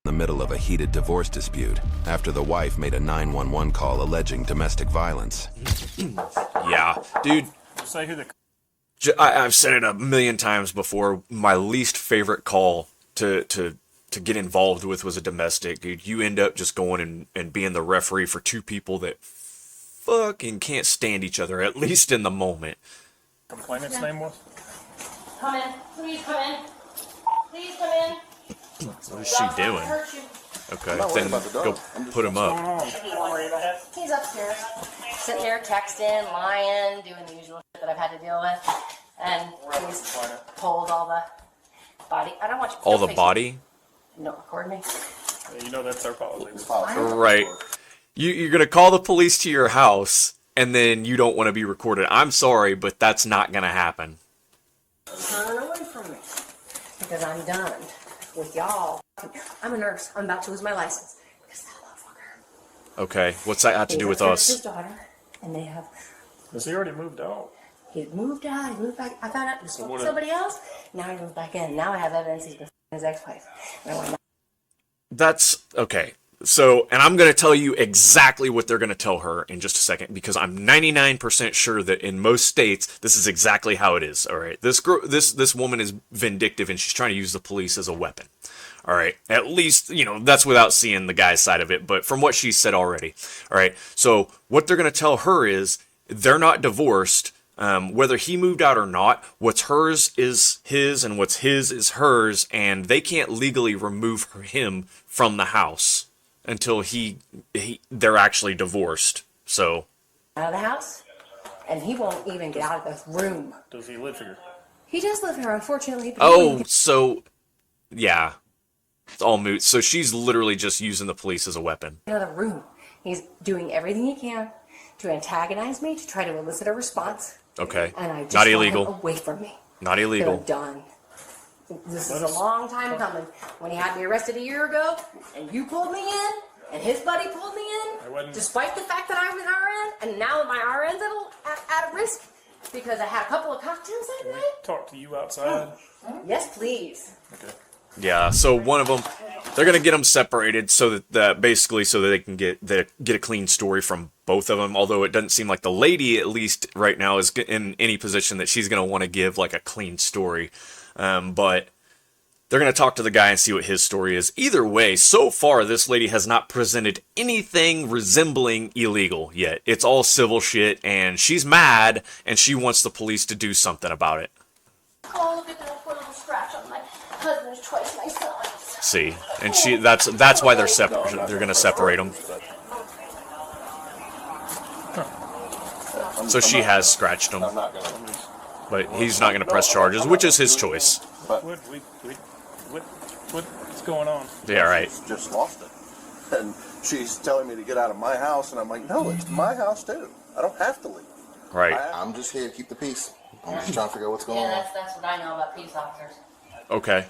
in the middle of a heated divorce dispute after the wife made a 911 call alleging domestic violence. Yeah, dude. Say who the... I've said it a million times before. My least favorite call to get involved with was a domestic, dude. You end up just going and being the referee for two people that fucking can't stand each other, at least in the moment. Complainant's name was? Come in. Please come in. Please come in. What is she doing? Okay, then go put him up. He's upstairs. Sitting there texting, lying, doing the usual shit that I've had to deal with. And he's pulled all the body. I don't want you to All the body? No, record me. Yeah, you know that's our policy. Right. You're going to call the police to your house, and then you don't want to be recorded. I'm sorry, but that's not going to happen. Turn away from me. Because I'm done with y'all. I'm a nurse. I'm about to lose my license. Because that motherfucker. Okay, what's that have to do with us? His daughter, and they have... Has he already moved out? He moved out, he moved back. I found out he was with somebody else. Now he moved back in. Now I have evidence he's been his ex-wife. That's okay. So, and I'm going to tell you exactly what they're going to tell her in just a second, because I'm 99% sure that in most states, this is exactly how it is. All right. This woman is vindictive, and she's trying to use the police as a weapon. All right. At least, that's without seeing the guy's side of it, but from what she said already. All right. So what they're going to tell her is they're not divorced. Whether he moved out or not, what's hers is his and what's his is hers, and they can't legally remove him from the house until they're actually divorced. So Out of the house, and he won't even get out of the room. Does he live here? He does live here, unfortunately. But yeah, it's all moot. So she's literally just using the police as a weapon. Out of the room. He's doing everything he can to antagonize me, to try to elicit a response. Okay. And I just Not want illegal. him away from me. Not illegal. They're done. This is a long time coming. When he had me arrested a year ago, and you pulled me in, and his buddy pulled me in, despite the fact that I'm an RN, and now my RN's at risk because I had a couple of cocktails that night. Talk to you outside. Yes, please. Okay. Yeah. So one of them, they're gonna get them separated so that basically so that they can get a clean story from both of them. Although it doesn't seem like the lady, at least right now, is in any position that she's gonna want to give like a clean story. But they're going to talk to the guy and see what his story is. Either way, so far, this lady has not presented anything resembling illegal yet. It's all civil shit, and she's mad, and she wants the police to do something about it. Oh, look at that poor little scratch on my husband's twice my size. See, and that's why they're separate. They're going to separate them. So she has scratched him, but he's not going to press charges, which is his choice. What's going on? Yeah, right. She's just lost it. And she's telling me to get out of my house, and I'm like, no, it's my house too. I don't have to leave. Right. I'm just here to keep the peace. I'm just trying to figure out what's going Yeah, on. that's what I know about police officers. Okay.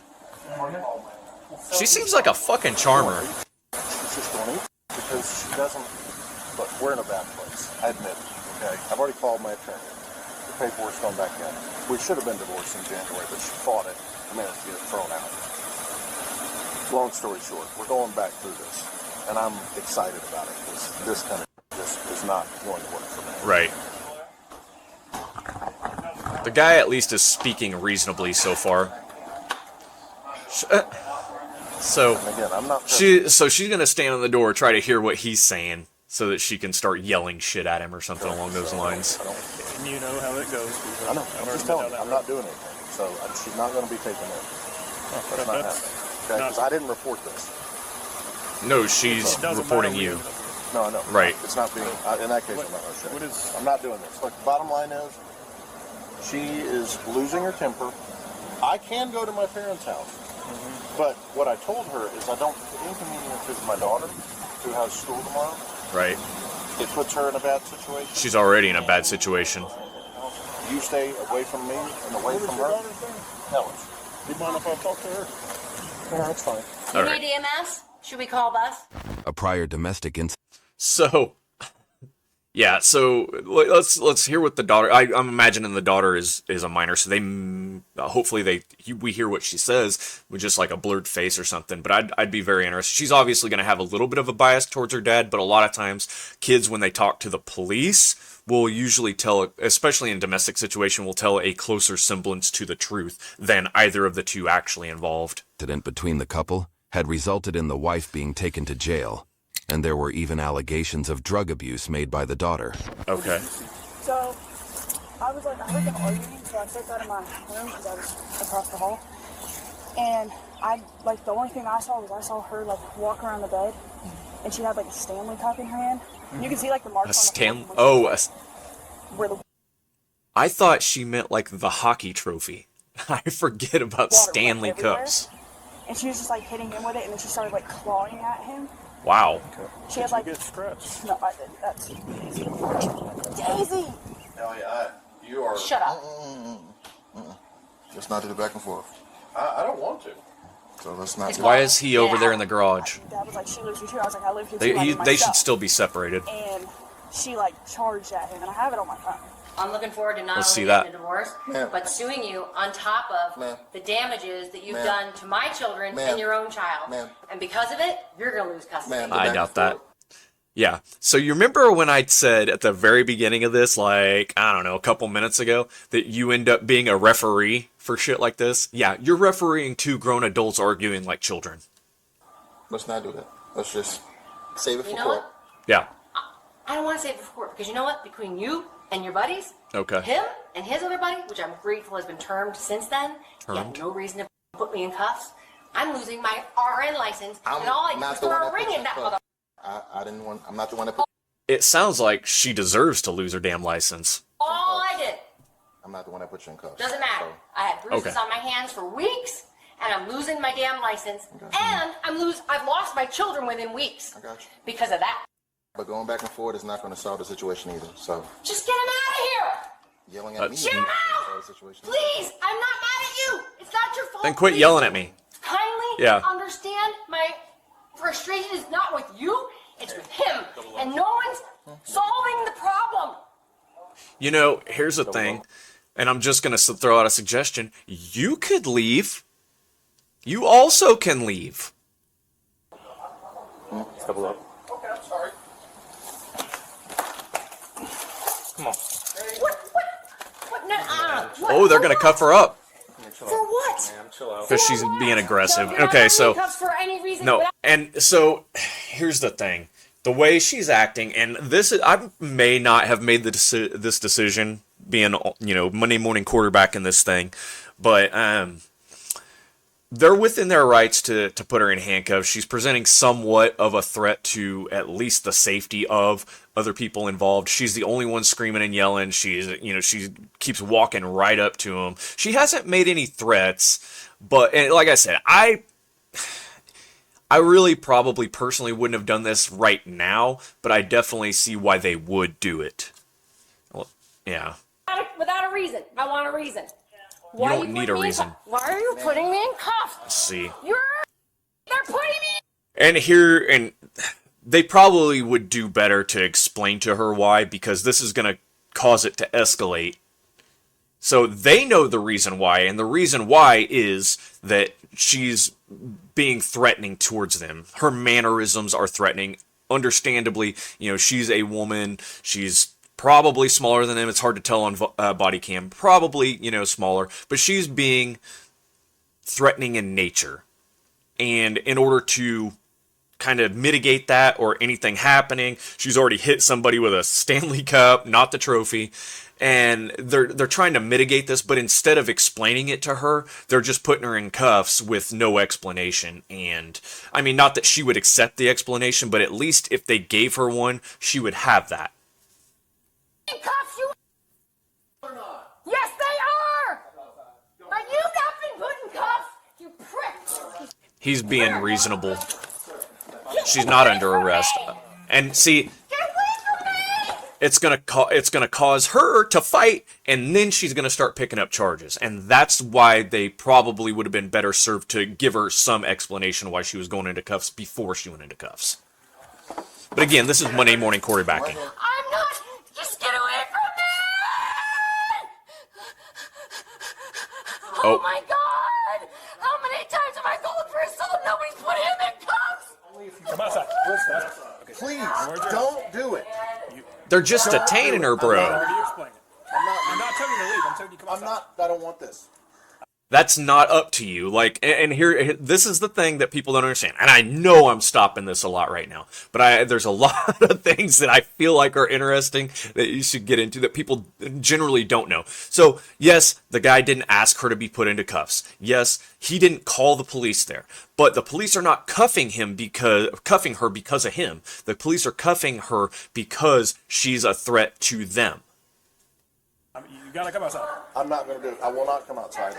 She seems like a fucking charmer. She's just going to because she doesn't. Look, we're in a bad place. I admit it. Okay. I've already called my attorney. The paperwork's gone back in. We should have been divorced in January, but she fought it. I managed to get it thrown out. Long story short, we're going back through this, and I'm excited about it because this kind of just is not going to work for me. Right. The guy at least is speaking reasonably so far. So Again, I'm not she's gonna stand on the door, try to hear what he's saying, so that she can start yelling shit at him or something along those lines. You know how it goes. I know. I'm just telling you, I'm not doing anything. So she's not going to be taken in. It's not happening. Okay, because I didn't report this. No, she's reporting you. No, I know. Right. It's not being. In that case, I'm not going to show. I'm not doing this. Look, the bottom line is, she is losing her temper. I can go to my parents' house, but what I told her is I don't inconvenience my daughter, who has school tomorrow. Right. It puts her in a bad situation. She's already in a bad situation. You stay away from me and away from her. No. Do you mind if I talk to her? No, it's fine. You All right. need EMS? Should we call bus? A prior domestic incident. So, Yeah, so let's hear what the daughter. I'm imagining the daughter is a minor, so hopefully we hear what she says with just like a blurred face or something. But I'd be very interested. She's obviously going to have a little bit of a bias towards her dad, but a lot of times kids, when they talk to the police, will usually tell, especially in domestic situation, will tell a closer semblance to the truth than either of the two actually involved. Incident between the couple had resulted in the wife being taken to jail, and there were even allegations of drug abuse made by the daughter. Okay. So, I was like, I heard them arguing, so I stepped out of my room because I was across the hall. And the only thing I saw her, like, walk around the bed, and she had, like, a Stanley cup in her hand. And you can see, like, the marks on the floor. Where the I thought she meant, like, the hockey trophy. I forget about Stanley cups. And she was just, like, hitting him with it, and then she started, like, clawing at him. Wow. She had, like... Get scratched. No, I didn't. That's... Daisy! Ellie, you are... Shut up. Let's not do the back and forth. I don't want to. So let's not... Why is he over there in the garage? Dad was like, she lives here too. I was like, I live here too. They should still be separated. And she, like, charged at him, and I have it on my phone. I'm looking forward to not Let's see only that. getting a divorce, Ma'am. but suing you on top of Ma'am. the damages that you've Ma'am. done to my children Ma'am. and your own child. Ma'am. And because of it, you're going to lose custody. Ma'am. I doubt that. Yeah. So you remember when I said at the very beginning of this, like, I don't know, a couple minutes ago, that you end up being a referee for shit like this? Yeah, you're refereeing two grown adults arguing like children. Let's not do that. Let's just save it for You know court. what? Yeah. I don't want to say it for court because you know what? Between you and your buddies, Okay. him and his other buddy, which I'm grateful has been termed since then, he had Termed? no reason to put me in cuffs. I'm losing my RN license, I'm and all I do not is the one throw a that ring put you in in that cuffs. mother. I'm not the one that put... It sounds like she deserves to lose her damn license. All I did. I'm not the one that put you in cuffs. Doesn't matter. So, I had bruises Okay. on my hands for weeks, and I'm losing my damn license, and I've lost my children within weeks I got you. because of that. But going back and forth is not going to solve the situation either. So Just get him out of here! yelling at me Get him isn't out! solve the situation. Please! I'm not mad at you! It's not your fault. Then quit Please. yelling at me. Kindly Yeah. understand my frustration is not with you, it's with him. And no one's solving the problem. You know, here's the thing, and I'm just going to throw out a suggestion. You could leave. You also can leave. Double up. Okay, I'm sorry. Come on. What? No, what? Oh, they're going to cuff her up For what? Man, chill out. because she's being aggressive. So you're not Okay, having so... cuffs for any reason No, without- and so here's the thing. The way she's acting, and this is, I may not have made this decision being, Monday morning quarterback in this thing, but they're within their rights to put her in handcuffs. She's presenting somewhat of a threat to at least the safety of other people involved. She's the only one screaming and yelling. She keeps walking right up to him. She hasn't made any threats, but and like I said, I really probably personally wouldn't have done this right now, but I definitely see why they would do it. Well, yeah. without a reason. I want a reason. Why don't are you need putting a me in reason. Why are you putting me in cuffs? Let's see. They're putting me. And they probably would do better to explain to her why, because this is going to cause it to escalate. So they know the reason why, and the reason why is that she's being threatening towards them. Her mannerisms are threatening. Understandably, she's a woman. She's probably smaller than them. It's hard to tell on body cam. Probably, smaller. But she's being threatening in nature. And in order to kind of mitigate that or anything happening, she's already hit somebody with a Stanley Cup, not the trophy. And they're trying to mitigate this, but instead of explaining it to her, they're just putting her in cuffs with no explanation. And I mean, not that she would accept the explanation, but at least if they gave her one, she would have that. In cuffs, you. Yes, they are. But you've not been put in cuffs, you prick. He's being reasonable. She's not under arrest. And see, Get away from me. it's gonna cause her to fight, and then she's gonna start picking up charges. And that's why they probably would have been better served to give her some explanation why she was going into cuffs before she went into cuffs. But again, this is Monday morning quarterbacking. I'm not. Oh. my God! How many times have I called for assault? Nobody's put him in cuffs! Come outside. Please, don't do it. They're just detaining her, bro. Already explained it. I'm not telling you to leave. I'm telling you to come outside. I don't want this. That's not up to you. Like, and here, this is the thing that people don't understand. And I know I'm stopping this a lot right now, but there's a lot of things that I feel like are interesting that you should get into that people generally don't know. So, yes, the guy didn't ask her to be put into cuffs. Yes, he didn't call the police there, but the police are not cuffing her because of him. The police are cuffing her because she's a threat to them. You gotta come outside. I'm not going to do it. I will not come outside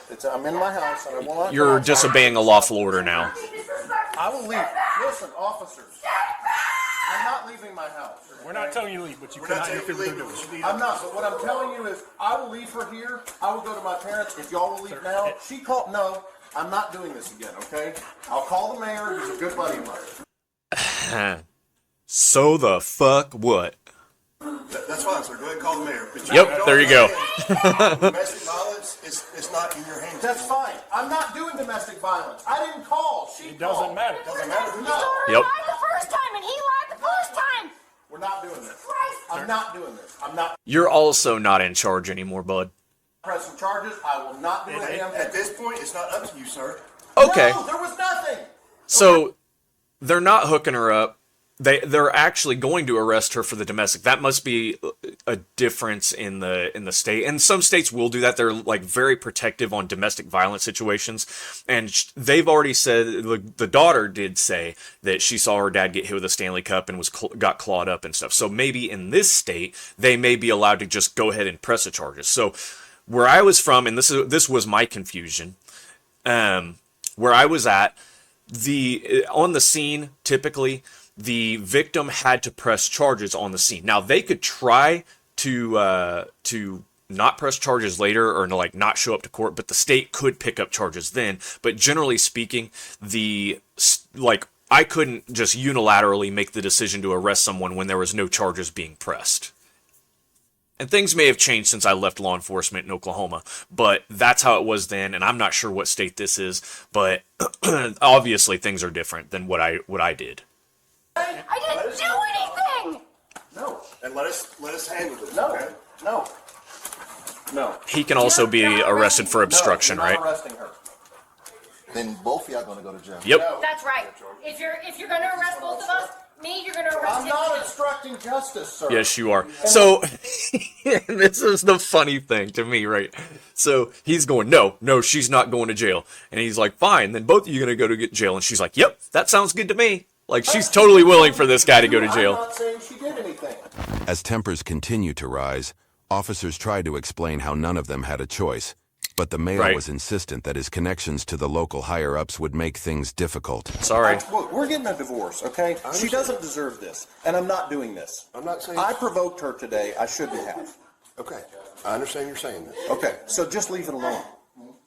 until I'm in my house, and I will not. You're disobeying a lawful order now. I will leave. Listen, officers. I'm not leaving my house. We're not telling you to leave, but you cannot do what you're doing. I'm not. But what I'm telling you is, I will leave her here. I will go to my parents. If y'all will leave now, she called. No, I'm not doing this again. Okay? I'll call the mayor. He's a good buddy of mine. So the fuck what? That's fine, sir. Go ahead and call the mayor. But Yep, there you go. Domestic violence is not in your hands. That's fine. I'm not doing domestic violence. I didn't call. She It called. doesn't matter. Doesn't matter. He No. Yep. lied the first time, and he lied the first time! We're not doing this. I'm not doing this. I'm not You're also not in charge anymore, bud. pressing charges. I will not do it again. At this point, it's not up to you, sir. Okay. No, there was nothing. So they're not hooking her up. They're actually going to arrest her for the domestic. That must be a difference in the state. And some states will do that. They're like very protective on domestic violence situations. And they've already said, the daughter did say that she saw her dad get hit with a Stanley Cup and got clawed up and stuff. So maybe in this state they may be allowed to just go ahead and press the charges. So where I was from, and this was my confusion, where I was at, on the scene typically, the victim had to press charges on the scene. Now they could try to not press charges later or like not show up to court, but the state could pick up charges then. But generally speaking, I couldn't just unilaterally make the decision to arrest someone when there was no charges being pressed. And things may have changed since I left law enforcement in Oklahoma, but that's how it was then. And I'm not sure what state this is, but obviously things are different than what I did. I didn't do anything! No. And let us handle this. No. Okay? No. He can also be arrested for obstruction, no, you're right? not arresting her. Then both of y'all going to go to jail. Yep. That's right. If you're gonna arrest both of us, you're gonna arrest I'm him not too. obstructing justice, sir. Yes, you are. So, this is the funny thing to me, right? So, he's going, no, she's not going to jail. And he's like, fine, then both of you are going to go to jail. And she's like, yep, that sounds good to me. Like, she's totally willing for this guy to go to I'm jail. not saying she did anything. As tempers continue to rise, officers tried to explain how none of them had a choice, but the male Right. was insistent that his connections to the local higher-ups would make things difficult. Sorry. Look, we're getting a divorce, okay? She understand. doesn't deserve this, and I'm not doing this. I'm not saying. I provoked her today. I shouldn't have. Okay, I understand you're saying that. Okay, so just leave it alone.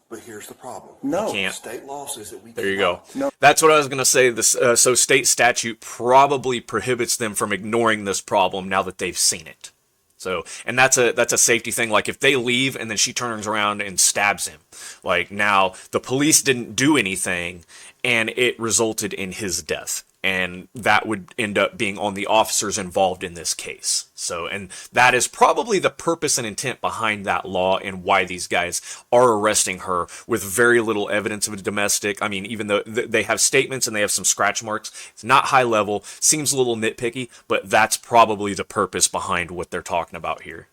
But here's the problem. No. Can't. State law says that we. There you go. No. That's what I was going to say. So state statute probably prohibits them from ignoring this problem now that they've seen it. So, and that's a safety thing. Like if they leave and then she turns around and stabs him, like now the police didn't do anything and it resulted in his death. And that would end up being on the officers involved in this case. So, and that is probably the purpose and intent behind that law and why these guys are arresting her with very little evidence of a domestic. I mean, even though they have statements and they have some scratch marks, it's not high level, seems a little nitpicky, but that's probably the purpose behind what they're talking about here.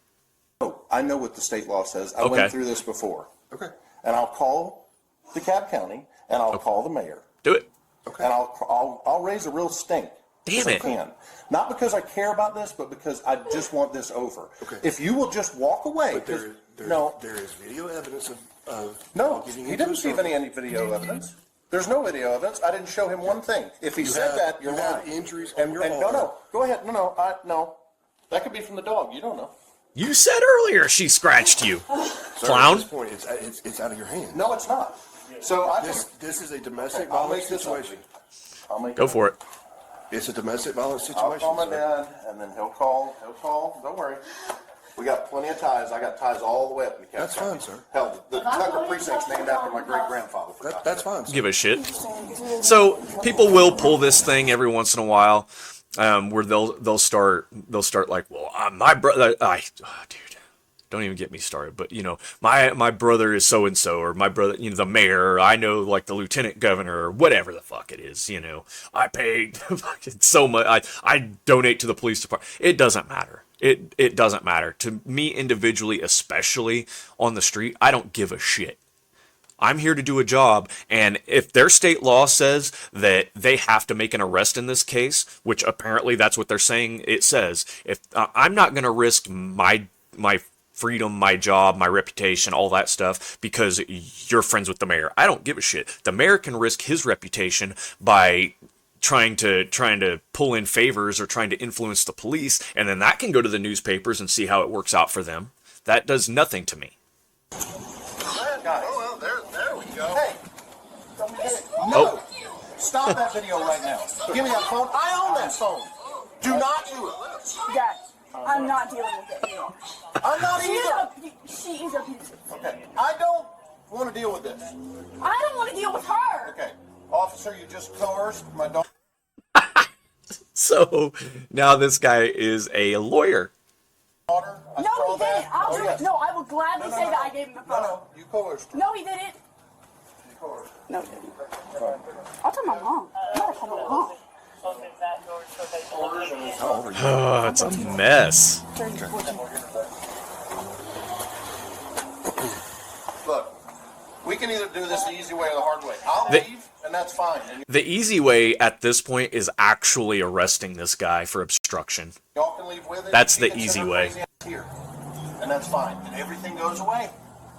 Oh, I know what the state law says. I Okay. went through this before. Okay. And I'll call DeKalb County, and I'll call the mayor. Do it. Okay. And I'll raise a real stink. Damn if I it. can. Not because I care about this, but because I just want this over. Okay. If you will just walk away. But there is video evidence of No, getting he into didn't a see circle. any video evidence. There's no video evidence. I didn't show him one thing. If he said that, you're you have lying. injuries on your No, arm. no. Go ahead. No. That could be from the dog. You don't know. You said earlier she scratched you. Sir, Clown. At this point, it's out of your hands. No, it's not. So I This is a domestic I'll violence make this up. situation. I'll make Go for it. It's a domestic violence I'll situation. call my sir. dad, and then he'll call. Don't worry. We got plenty of ties. I got ties all the way up in the county. That's fine, sir. Hell, the Tucker precinct's named after my great-grandfather. That's fine, sir. Give a shit. So people will pull this thing every once in a while, where they'll start like, well, my brother, dude, don't even get me started. But you know, my brother is so and so, or my brother, you know, the mayor, or I know like the lieutenant governor, or whatever the fuck it is. You know, I paid so much. I donate to the police department. It doesn't matter. It doesn't matter to me individually, especially on the street. I don't give a shit. I'm here to do a job, and if their state law says that they have to make an arrest in this case, which apparently that's what they're saying it says, if I'm not going to risk my freedom, my job, my reputation, all that stuff because you're friends with the mayor. I don't give a shit. The mayor can risk his reputation by trying to pull in favors or trying to influence the police, and then that can go to the newspapers and see how it works out for them. That does nothing to me. Oh, well, there we go. Hey. Oh. Stop that video right now. Give me that phone. I own that phone. Do not do it. Guys, I'm not dealing with it anymore. I'm not She either. is abusive. Okay. I don't want to deal with this. I don't want to deal with her. Okay. Officer, you just coerced my dog. So now this guy is a lawyer. No, No, he didn't. No, I will gladly say that I gave him the phone. No, you coerced. No, he didn't. You coerced. No, he didn't. I'll tell my mom. I'm gonna call my mom. Oh, it's a mess. Look, we can either do this the easy way or the hard way. I'll leave, and that's fine. And The easy way at this point is actually arresting this guy for obstruction. y'all can leave with it. That's He the can easy send her way. crazy ass here, and that's fine. And everything goes away.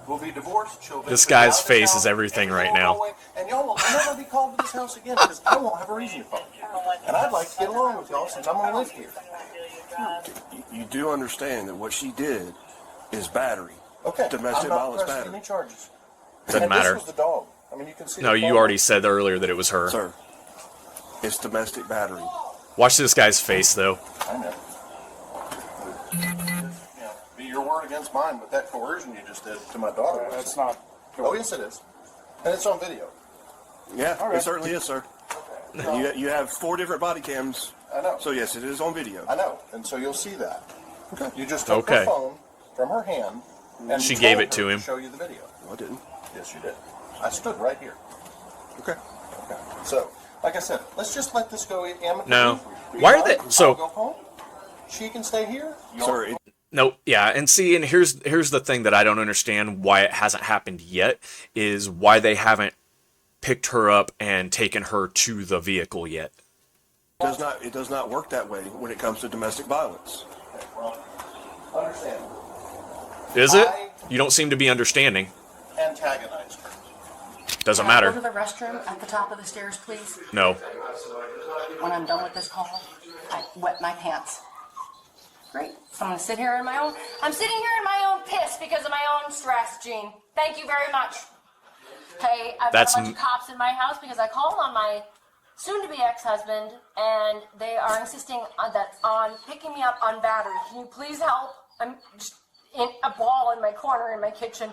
We'll be divorced. She'll This eventually guy's out of face town, is everything right everything will now. go away, and y'all will never be called to this house again because I won't have a reason to call you. And I'd like to get along with y'all since I'm going to live here. You do understand that what she did is battery. Okay. Domestic I'm not violence pressing battery. any charges. Doesn't and matter. This was the dog. I mean, you can see. No, the you dog. already said earlier that it was her. Sir, it's domestic battery. Watch this guy's face, though. I know. Be your word against mine with that coercion you just did to my daughter. That's not. Oh, yes, it is. And it's on video. Yeah, it certainly is, sir. You have 4 different body cams. I know. So yes, it is on video. I know. And so you'll see that. Okay. You just took Okay. her phone from her hand and She told gave it her to him. show you the video. No, I didn't. Yes, you did. I stood right here. Okay. Okay. So, like I said, let's just let this go amicably. No. We Why are go, they- I'll so- go home. She can stay here. Y'all Sir, can No, yeah, and see, and here's the thing that I don't understand why it hasn't happened yet is why they haven't picked her up and taken her to the vehicle yet. it does not work that way when it comes to domestic violence. understand. Is it? You don't seem to be understanding. Antagonized her. Doesn't Can I matter. Go to the restroom at the top of the stairs, please. No. When I'm done with this call, I wet my pants. Great. So I'm gonna sit here in my own. I'm sitting here in my own piss because of my own stress, Gene. Thank you very much. Hey, I've That's got a bunch of cops in my house because I called on my soon-to-be ex-husband, and they are insisting on picking me up on battery. Can you please help? I'm just in a ball in my corner in my kitchen.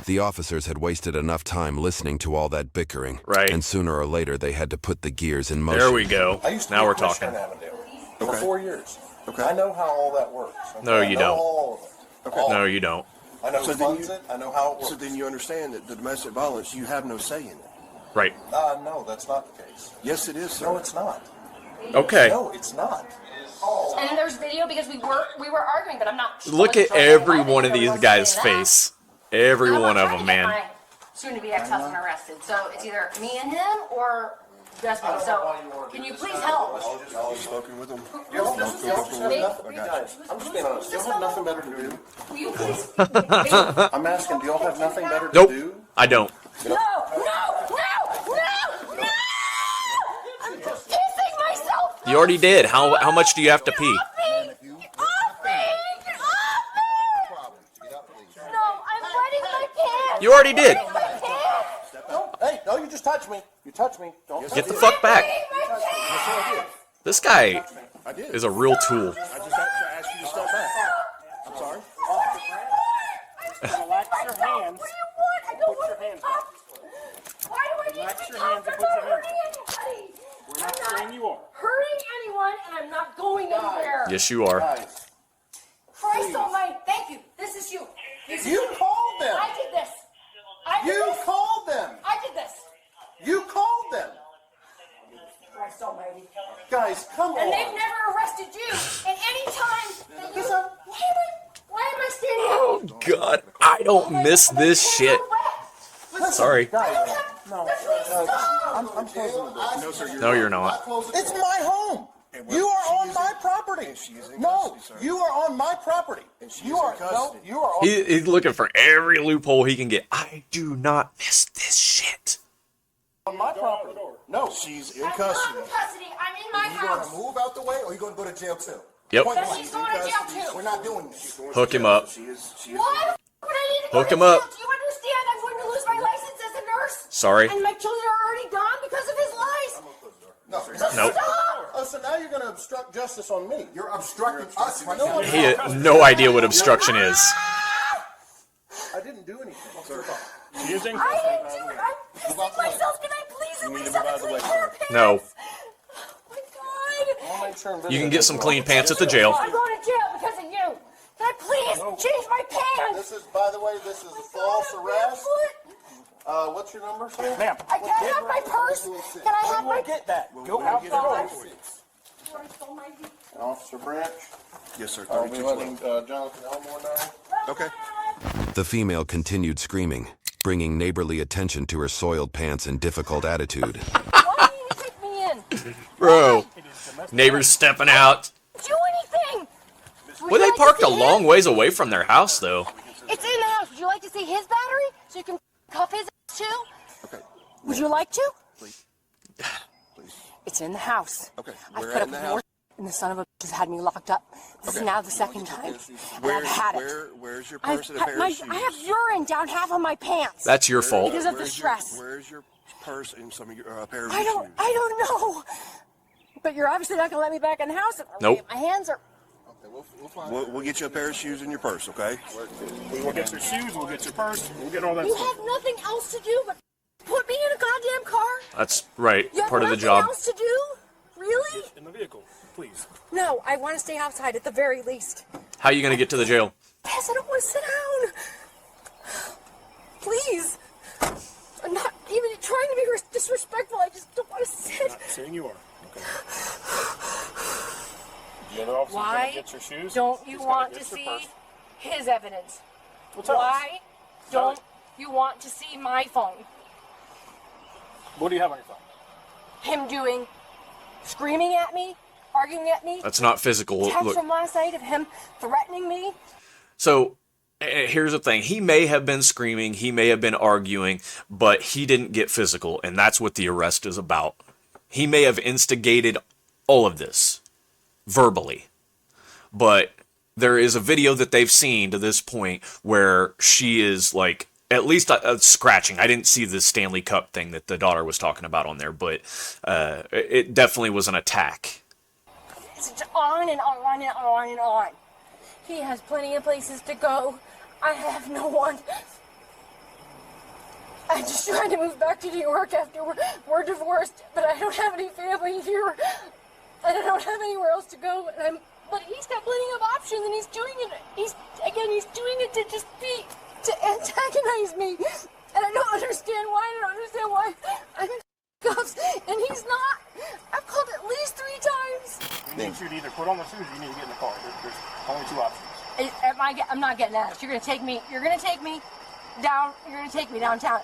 The officers had wasted enough time listening to all that bickering. Right. And sooner or later they had to put the gears in motion. There we go. I used to Now be we're a commissioner talking. in Avondale for Okay. 4 years. Okay. I know how all that works. Okay? No, I you know don't. all of it. Okay. All No, of it. you don't. I know So who then funds it. I know how it works. So then you understand that the domestic violence, you have no say in it. Right. No, that's not the case. Yes, it is, sir. No, it's not. Okay. No, it's not. And there's video because we were arguing that I'm not. Look at every one of these guys' face. Every And I'm one not of trying them, to get man. my soon-to-be ex-husband arrested. So it's either me and him or just me. So can you please help? You've spoken with them. You have This is nothing, me. guys, I'm just being honest. Do y'all have nothing better to do? Will you please? I'm asking, do y'all have nothing better to Nope. do? I don't. No! I'm just pissing myself. You already did. How much do you have to pee? Off me! No, I'm wetting my pants. You already did. My pants. Hey, no, you just touched me. You touched me. Don't Get the fuck back. My pants. This guy I did. is a real tool. I just asked you to step back. I'm sorry. hands. What do you want? I don't Put want your to be hands cuffed. Why do I need Relax to be your cuffed? hands and I'm put not your hands hurting anybody. We're not saying you are. Hurting anyone, and I'm not going anywhere. Yes, you are. Guys, Christ almighty. Thank you. This is you. you called them. I did this. I did You this. called them. I did this. You called them. Christ almighty. Guys, come And on. they've never arrested you. And any time that you... Why am I standing Oh God, I don't miss this shit. Sorry. Guys, No. I'm closing the door. No, sir. No, you're not. It's my home. You are on my property. No, you are on my property. You are no, you are on. He's looking for every loophole he can get. I do not miss this shit. On my property. No, She's in I'm not custody. in custody. I'm in my you going house. to move out the way, or you going to go to jail too? Yep. Point Then blank. she's going to jail too. We're not doing this. Hook him up. She is. Why would I need to go Hook to him jail? up. Do you understand? I'm going to lose my license as a nurse. Sorry. And my children are already gone because of his lies. No. Nope. Stop. Oh, so now you're going to obstruct justice on me. You're obstructing us right now. He had no idea what obstruction is. I didn't do anything. She is in I custody. didn't do it. I'm pissing myself. Can I please at least have a clean pair of pants? No. Oh my God. You can get some clean pants at the jail. I'm going to jail because of you. Can I please change my pants? This is, by the way, this is a false arrest. What's your number, sir? Ma'am, I can't have my purse. Can I have my... get that. Go out the door. Officer Branch. Yes, sir. I'll be 3212. letting Jonathan Elmore know. Okay. The female continued screaming, bringing neighborly attention to her soiled pants and difficult attitude. Why do you need to take me in? Bro, neighbors stepping out. Do anything. Well, they parked a long ways away from their house, though. It's in the house. Would you like to see his battery so you can cuff his ass too? Okay. Would you like to? Please. Please. It's in the house. Okay. I've Where put in up the with house? more and the son of a bitch has had me locked up. This is now the second time. And I've had it. Where's your I've purse and a had pair my, of shoes? I have urine down half of my pants. That's your fault. Because of the stress. Where's your purse and some of your pair of I shoes? don't know. But you're obviously not going to let me back in the house. Nope. My hands are... We'll get you a pair of shoes in your purse, okay? We'll get your shoes, we'll get your purse, we'll get all that You stuff. have nothing else to do but put me in a goddamn car? That's right. You have Part of the nothing job. else to do? Really? In the vehicle, please. No, I want to stay outside at the very least. How you gonna get to the jail? Yes, I don't want to sit down. Please. I'm not even trying to be disrespectful. I just don't want to sit. Not saying you are. Okay. The other officer's Why gonna get your shoes. don't you He's gonna want get to your see purse. his evidence? Well, tell us. Why don't you want to see my phone? What do you have on your phone? Him screaming at me, arguing at me. That's not physical. Text Look. from last night of him threatening me. So here's the thing. He may have been screaming. He may have been arguing, but he didn't get physical, and that's what the arrest is about. He may have instigated all of this verbally, but there is a video that they've seen to this point where she is like at least scratching. I didn't see the Stanley Cup thing that the daughter was talking about on there, but it definitely was an attack. It's just on and on and on and on. He has plenty of places to go. I have no one. I'm just trying to move back to New York after we're divorced, but I don't have any family here, and I don't have anywhere else to go. But he's got plenty of options, and he's doing it. He's doing it to antagonize me, and I don't understand why. I'm in cuffs, and he's not. I've called at least 3 times. You need you to either put on the shoes or you need to get in the car. There's only 2 options. I'm not getting out. You're gonna take me down. You're gonna take me downtown.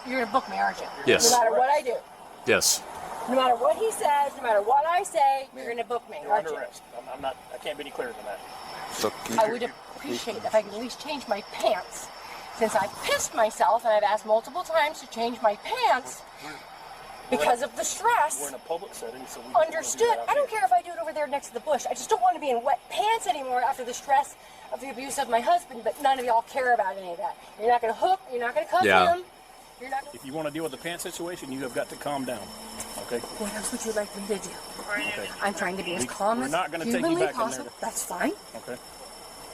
You're gonna book me, aren't you? Yes. No matter what I do. Yes. No matter what he says, no matter what I say, you're gonna book me, You're aren't under you? arrest. I can't be any clearer than that. So, I would appreciate it if I could at least change my pants. Since I pissed myself and I've asked multiple times to change my pants because of the stress. We're in a public setting, so we Understood. I don't care if I do it over there next to the bush. I just don't want to be in wet pants anymore after the stress of the abuse of my husband, but none of y'all care about any of that. You're not going to hook, you're not going to cuff Yeah. him. You're not gonna... If you want to deal with the pants situation, you have got to calm down. Okay? What else would you like me to do? Okay. I'm trying to be as calm we're as not gonna take you humanly back in there possible. to- That's fine. Okay.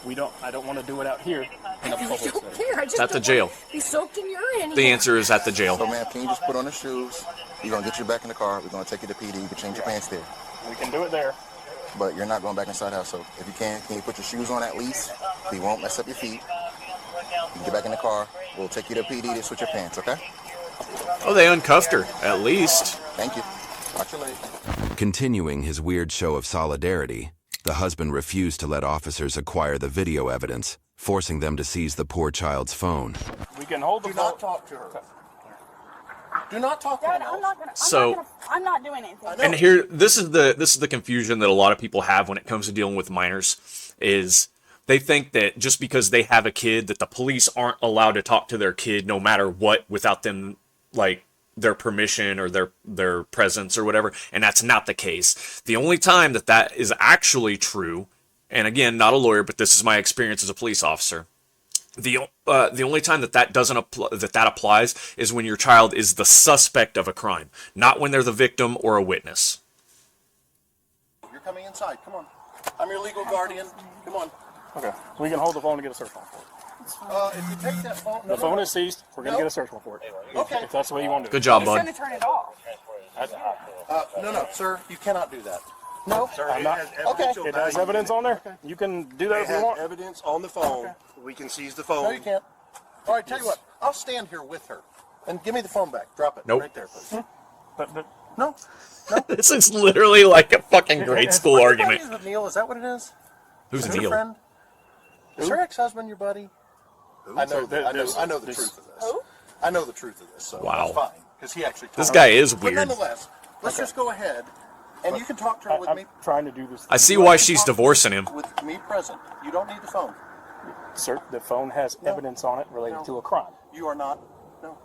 I don't want to do it out here in a public setting. Here, I just At the don't jail. want to be soaked in urine. The answer is at the jail. So, ma'am, can you just put on the shoes? We're going to get you back in the car. We're going to take you to PD. You can change your pants there. We can do it there. But you're not going back inside the house. So if you can you put your shoes on at least? We won't mess up your feet. You can get back in the car. We'll take you to PD to switch your pants, okay? Oh, they uncuffed her, at least. Thank you. Watch your leg. Continuing his weird show of solidarity, the husband refused to let officers acquire the video evidence, forcing them to seize the poor child's phone. We can hold the Do phone. not talk to her. Do not talk to Dad, her. I'm not doing anything. And here, this is the confusion that a lot of people have when it comes to dealing with minors, is they think that just because they have a kid, that the police aren't allowed to talk to their kid no matter what without them, like, their permission or their presence or whatever, and that's not the case. The only time that is actually true, and again, not a lawyer, but this is my experience as a police officer, the only time that doesn't that applies is when your child is the suspect of a crime, not when they're the victim or a witness. You're coming inside. Come on. I'm your legal guardian. Come on. Okay. We can hold the phone and get a search warrant for it. If you take that phone... The phone is seized. We're going to get a search warrant for it. Okay. If that's the way you want to do it. Good job, He's bud. going to turn it off. No, sir. You cannot do that. No. Sir, I'm it not- has evidential It has value. evidence on there. You can do that It if you has want. evidence on the phone. We can seize the phone. No, you can't. All right, tell you what. I'll stand here with her. And give me the phone back. Drop it. Nope. Right there, please. But No. This is literally like a fucking grade school What argument. is it, Neil? Is that what it is? Who's Is it your Neil? friend? Is your ex-husband your buddy? I know the truth of this. Who? I know the truth of this, so Wow. that's fine. Because he actually told This me. guy is But weird. nonetheless, let's just go ahead, and you can talk to her with I'm me. trying to do this. I see why she's divorcing him. With me present. You don't need the phone. Sir, the phone has evidence on it related to a crime. You are not. No.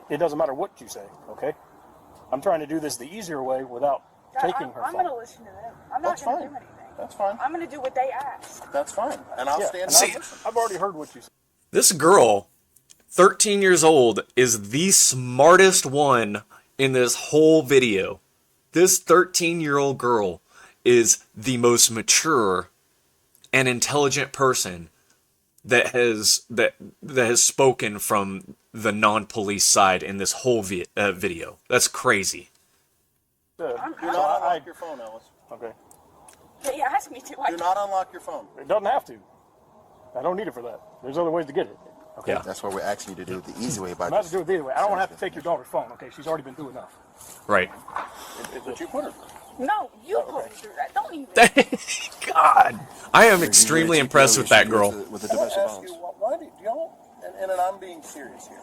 It doesn't matter what you say, okay? I'm trying to do this the easier way without taking her I'm phone. going to listen to them. I'm not That's going to fine. do anything. That's fine. I'm going to do what they ask. That's fine. And I'll Yeah, stand and and See- listen. I've already heard what you said. This girl, 13 years old, is the smartest one in this whole video. This 13-year-old girl is the most mature and intelligent person that has spoken from the non-police side in this whole video. That's crazy. Do not unlock your phone, Ellis. Okay. They asked me to. Do not unlock your phone. It doesn't have to. I don't need it for that. There's other ways to get it. Okay. Yeah. That's why we're asking you to do it the easy way by I'm not to just... do it the other way. I don't want to have to take your daughter's phone. Okay, she's already been through enough. Right. But you put her. No, you put me through that. Don't even. God, I am extremely impressed with that girl. With the I want domestic to ask violence. you, why do y'all, and I'm being serious here,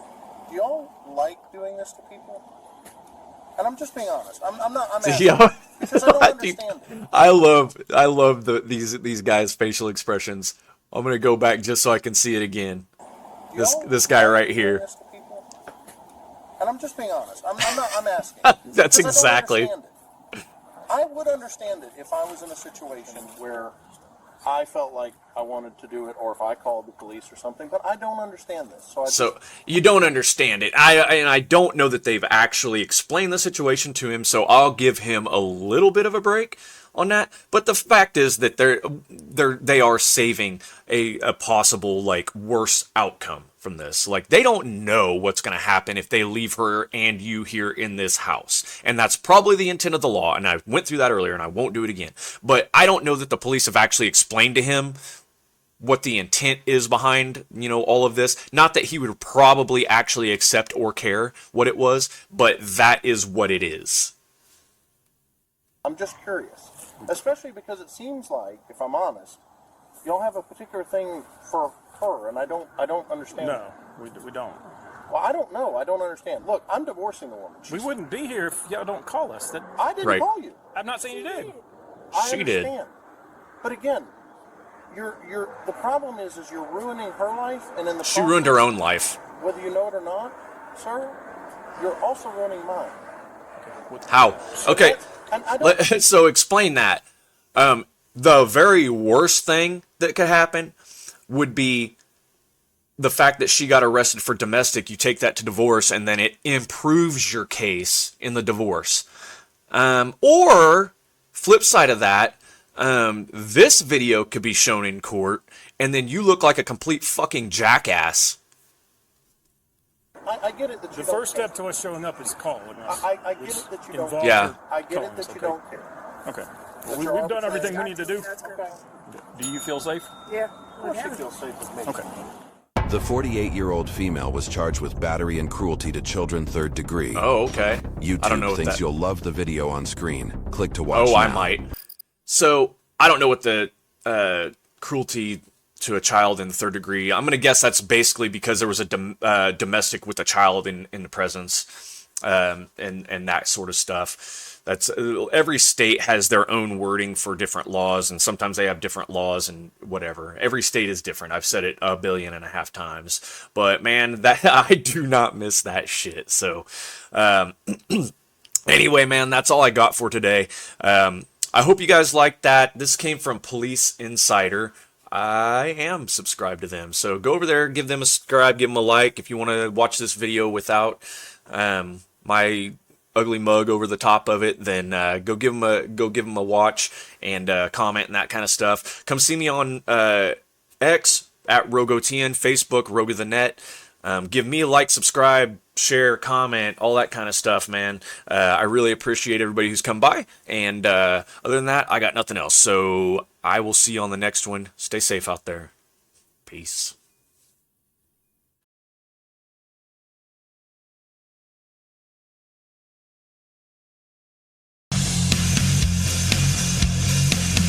do y'all like doing this to people? And I'm just being honest. I'm not, I'm asking. Yeah. Because I don't understand it. I love these guys' facial expressions. I'm gonna go back just so I can see it again. This guy right Doing here. this to people? And I'm just being honest. I'm asking. That's Because I don't exactly. understand it. I would understand it if I was in a situation where I felt like I wanted to do it, or if I called the police or something, but I don't understand this. So you don't understand it. I don't know that they've actually explained the situation to him, so I'll give him a little bit of a break on that. But the fact is that they are saving a possible like worse outcome from this. Like they don't know what's going to happen if they leave her and you here in this house. And that's probably the intent of the law. And I went through that earlier and I won't do it again. But I don't know that the police have actually explained to him what the intent is behind, all of this. Not that he would probably actually accept or care what it was, but that is what it is. I'm just curious, especially because it seems like, if I'm honest, y'all have a particular thing for her, and I don't understand. No, we don't. Well, I don't know. I don't understand. Look, I'm divorcing the woman. We wouldn't be here if y'all don't call us. I didn't Right. call you. I'm not saying you did. I She did. understand. But again, the problem is you're ruining her life, and in the She ruined her process, own life. whether you know it or not, sir, you're also ruining mine. How? Okay. And I don't. So explain that. The very worst thing that could happen would be the fact that she got arrested for domestic. You take that to divorce, and then it improves your case in the divorce. Or flip side of that, this video could be shown in court, and then you look like a complete fucking jackass. I get it that you The first step to us showing up is calling us. I get it that you don't involves Yeah. your I get it callings, that you okay? don't care. Okay. Well, we've done everything we need to do. Okay. Do you feel safe? Yeah. Of course you feel safe with me. Okay. The 48-year-old female was charged with battery and cruelty to children 3rd degree. Oh, okay. YouTube I don't know what thinks that... you'll love the video on screen. Click to watch Oh, now. I might. So, I don't know what the cruelty to a child in the 3rd degree. I'm going to guess that's basically because there was a domestic with a child in the presence, and that sort of stuff. That's every state has their own wording for different laws, and sometimes they have different laws and whatever. Every state is different. I've said it 1.5 billion times, but man, that I do not miss that shit. So, anyway, man, that's all I got for today. I hope you guys liked that. This came from Police Insider. I am subscribed to them, so go over there, give them a subscribe, give them a like. If you want to watch this video without my ugly mug over the top of it, then go give them a watch and comment and that kind of stuff. Come see me on X at RogueOTN, Facebook RogueOTN. Give me a like, subscribe, share, comment, all that kind of stuff, man. I really appreciate everybody who's come by, and other than that, I got nothing else. So I will see you on the next one. Stay safe out there. Peace.